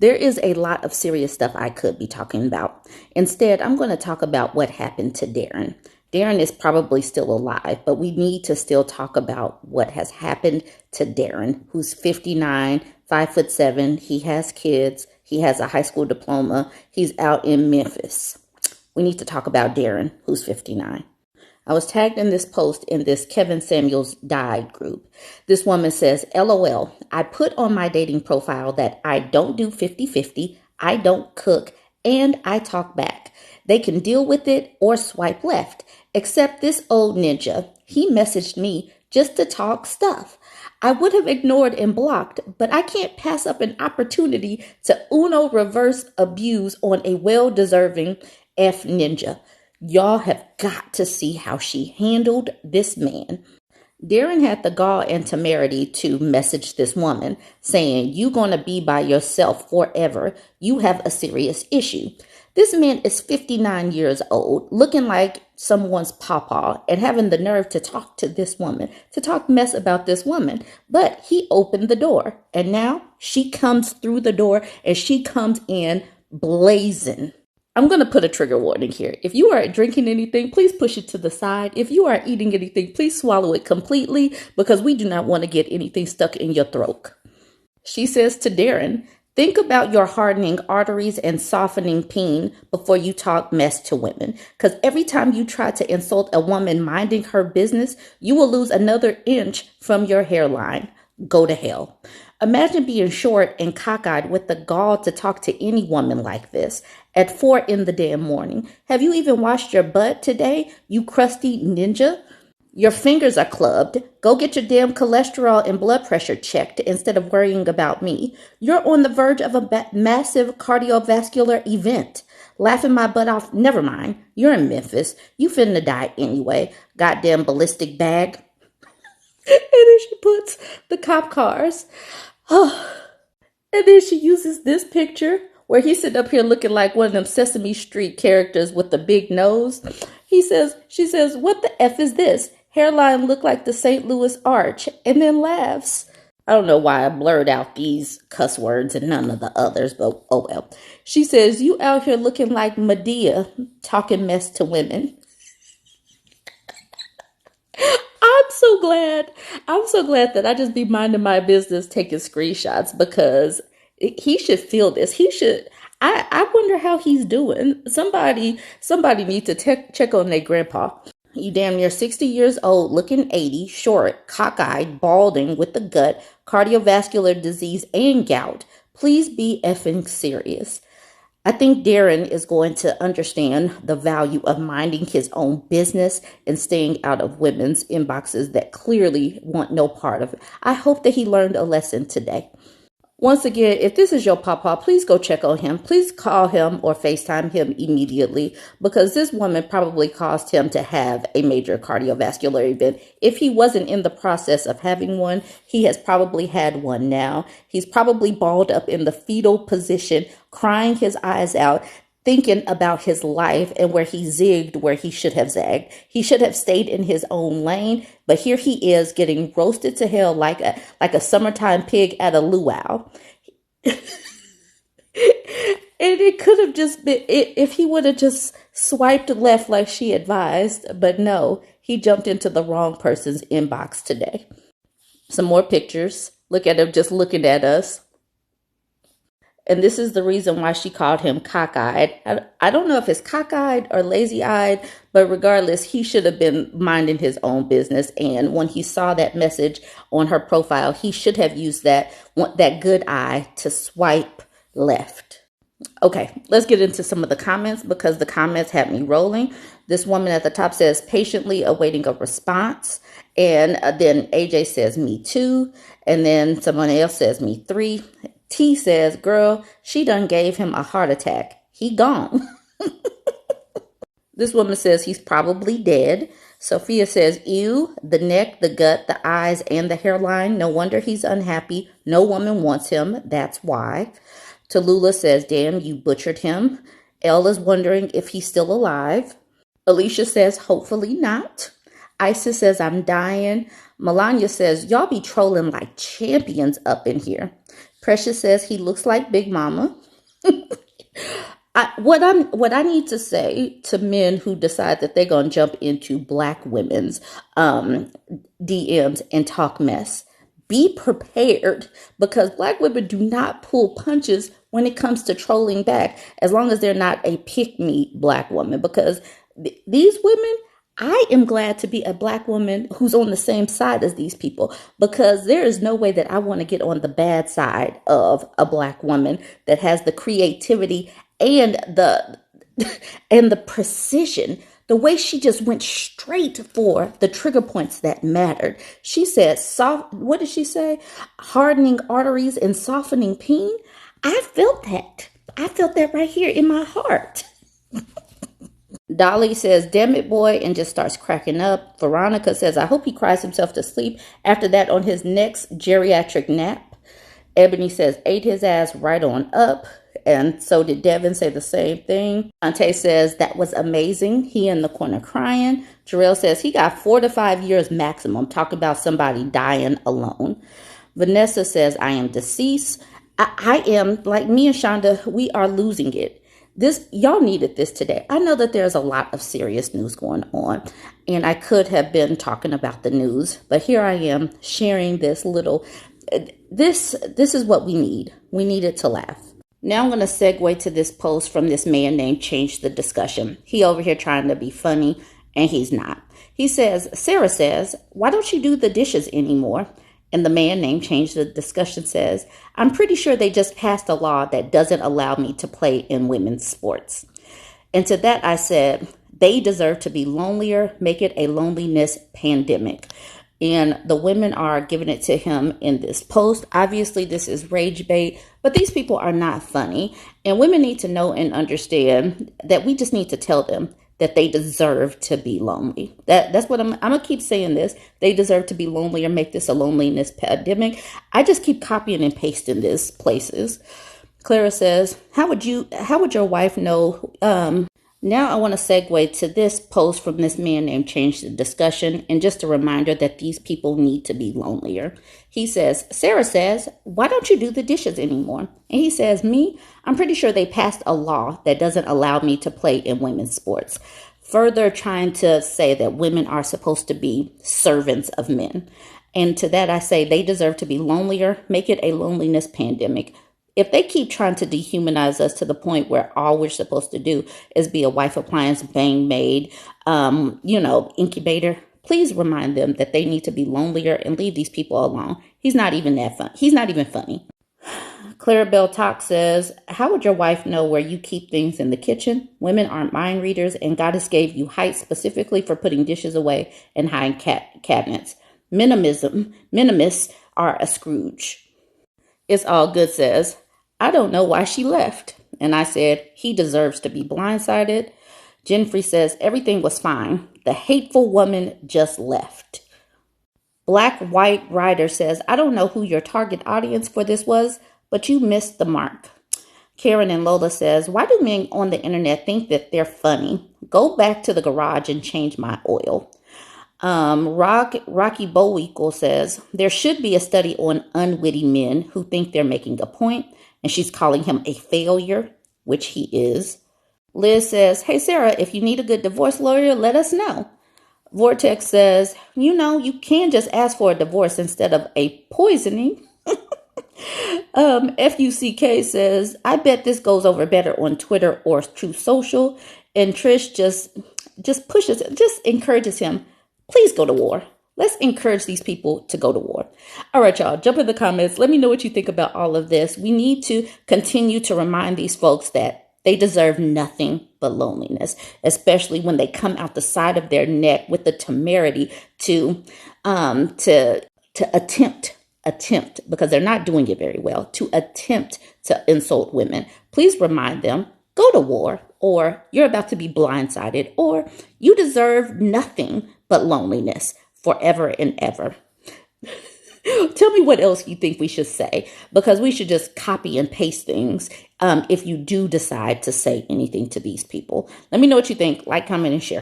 There is a lot of serious stuff I could be talking about. Instead, I'm going to talk about what happened to Darren. Darren is probably still alive, but we need to still talk about what has happened to Darren, who's 59, 5'7". He has kids. He has a high school diploma. He's out in Memphis. We need to talk about Darren, who's 59. I was tagged in this post in this Kevin Samuels died group. This woman says, LOL, I put on my dating profile that I don't do 50-50, I don't cook, and I talk back. They can deal with it or swipe left. Except this old ninja. He messaged me just to talk stuff. I would have ignored and blocked, but I can't pass up an opportunity to Uno reverse abuse on a well-deserving F ninja. Y'all have got to see how she handled this man. Darren had the gall and temerity to message this woman saying, "You gonna be by yourself forever. You have a serious issue." This man is 59 years old, looking like someone's pawpaw, and having the nerve to talk to this woman, to talk mess about this woman. But he opened the door, and now she comes through the door, and she comes in blazing. I'm going to put a trigger warning here. If you are drinking anything, please push it to the side. If you are eating anything, please swallow it completely, because we do not want to get anything stuck in your throat. She says to Darren, think about your hardening arteries and softening peen before you talk mess to women. Because every time you try to insult a woman minding her business, you will lose another inch from your hairline. Go to hell. Imagine being short and cockeyed with the gall to talk to any woman like this at 4 in the damn morning. Have you even washed your butt today, you crusty ninja? Your fingers are clubbed. Go get your damn cholesterol and blood pressure checked instead of worrying about me. You're on the verge of a massive cardiovascular event. Laughing my butt off. Never mind. You're in Memphis. You finna die anyway. Goddamn ballistic bag. And then she puts the cop cars. Oh. And then she uses this picture where he's sitting up here looking like one of them Sesame Street characters with the big nose. She says, what the F is this? Hairline look like the St. Louis Arch, and then laughs. I don't know why I blurred out these cuss words and none of the others, but oh well. She says, you out here looking like Medea, talking mess to women. I'm so glad that I just be minding my business taking screenshots, because he should feel this. I wonder how he's doing. Somebody needs to check on their grandpa. You damn near 60 years old, looking 80, short, cockeyed, balding, with the gut, cardiovascular disease, and gout. Please be effing serious. I think Darren is going to understand the value of minding his own business and staying out of women's inboxes that clearly want no part of it. I hope that he learned a lesson today. Once again, if this is your pawpaw, please go check on him. Please call him or FaceTime him immediately, because this woman probably caused him to have a major cardiovascular event. If he wasn't in the process of having one, he has probably had one now. He's probably balled up in the fetal position, crying his eyes out, thinking about his life and where he zigged where he should have zagged. He should have stayed in his own lane, but here he is getting roasted to hell like a summertime pig at a luau. And it could have just been, if he would have just swiped left like she advised, but no, he jumped into the wrong person's inbox today. Some more pictures. Look at him just looking at us. And this is the reason why she called him cockeyed. I don't know if it's cockeyed or lazy-eyed, but regardless, he should have been minding his own business. And when he saw that message on her profile, he should have used that good eye to swipe left. Okay, let's get into some of the comments, because the comments had me rolling. This woman at the top says, patiently awaiting a response. And then AJ says, me too. And then someone else says, me 3. T says, girl, she done gave him a heart attack. He gone. This woman says he's probably dead. Sophia says, ew, the neck, the gut, the eyes, and the hairline. No wonder he's unhappy. No woman wants him. That's why. Tallulah says, damn, you butchered him. Elle is wondering if he's still alive. Alicia says, hopefully not. Isis says, I'm dying. Melania says, y'all be trolling like champions up in here. Precious says he looks like Big Mama. What I need to say to men who decide that they're gonna jump into black women's DMs and talk mess. Be prepared, because black women do not pull punches when it comes to trolling back, as long as they're not a pick me black woman. Because these women, I am glad to be a black woman who's on the same side as these people, because there is no way that I want to get on the bad side of a black woman that has the creativity and the precision. The way she just went straight for the trigger points that mattered. She said, what did she say? Hardening arteries and softening pain. I felt that. I felt that right here in my heart. Dolly says, damn it, boy, and just starts cracking up. Veronica says, I hope he cries himself to sleep after that on his next geriatric nap. Ebony says, ate his ass right on up. And so did Devin, say the same thing. Ante says, that was amazing. He in the corner crying. Jarrell says, he got 4 to 5 years maximum. Talk about somebody dying alone. Vanessa says, I am deceased. I am, like me and Shonda, we are losing it. Y'all needed this today. I know that there's a lot of serious news going on, and I could have been talking about the news, but here I am sharing this little, this is what we need. We needed to laugh. Now I'm going to segue to this post from this man named Change the Discussion. He over here trying to be funny, and he's not. He says, Sarah says, why don't you do the dishes anymore? And the man named Change the Discussion says, I'm pretty sure they just passed a law that doesn't allow me to play in women's sports. And to that I said, they deserve to be lonelier. Make it a loneliness pandemic. And the women are giving it to him in this post. Obviously, this is rage bait, but these people are not funny. And women need to know and understand that we just need to tell them that they deserve to be lonely. That's what I'm going to keep saying this. They deserve to be lonely, or make this a loneliness pandemic. I just keep copying and pasting this places. Clara says, how would your wife know? Now I want to segue to this post from this man named Change the Discussion, and just a reminder that these people need to be lonelier. He says, Sarah says, why don't you do the dishes anymore? And he says, me, I'm pretty sure they passed a law that doesn't allow me to play in women's sports. Further trying to say that women are supposed to be servants of men. And to that I say, they deserve to be lonelier. Make it a loneliness pandemic. If they keep trying to dehumanize us to the point where all we're supposed to do is be a wife appliance, bang maid, incubator, please remind them that they need to be lonelier and leave these people alone. He's not even that fun. He's not even funny. Clarabelle Talk says, how would your wife know where you keep things in the kitchen? Women aren't mind readers, and Goddess gave you height specifically for putting dishes away and hiding cabinets. Minimists are a Scrooge. It's All Good says, I don't know why she left. And I said, he deserves to be blindsided. Jenfrey says, everything was fine. The hateful woman just left. Black White Rider says, I don't know who your target audience for this was, but you missed the mark. Karen and Lola says, why do men on the internet think that they're funny? Go back to the garage and change my oil. Rocky Boweekle says, there should be a study on unwitty men who think they're making a point, and she's calling him a failure, which he is. Liz says, hey, Sarah, if you need a good divorce lawyer, let us know. Vortex says, you can just ask for a divorce instead of a poisoning. FUCK says, I bet this goes over better on Twitter or True Social. And Trish just encourages him, please go to war. Let's encourage these people to go to war. All right, y'all, jump in the comments. Let me know what you think about all of this. We need to continue to remind these folks that they deserve nothing but loneliness, especially when they come out the side of their neck with the temerity to attempt, because they're not doing it very well, to attempt to insult women. Please remind them, go to war, or you're about to be blindsided, or you deserve nothing but loneliness forever and ever. Tell me what else you think we should say, because we should just copy and paste things if you do decide to say anything to these people. Let me know what you think. Like, comment, and share.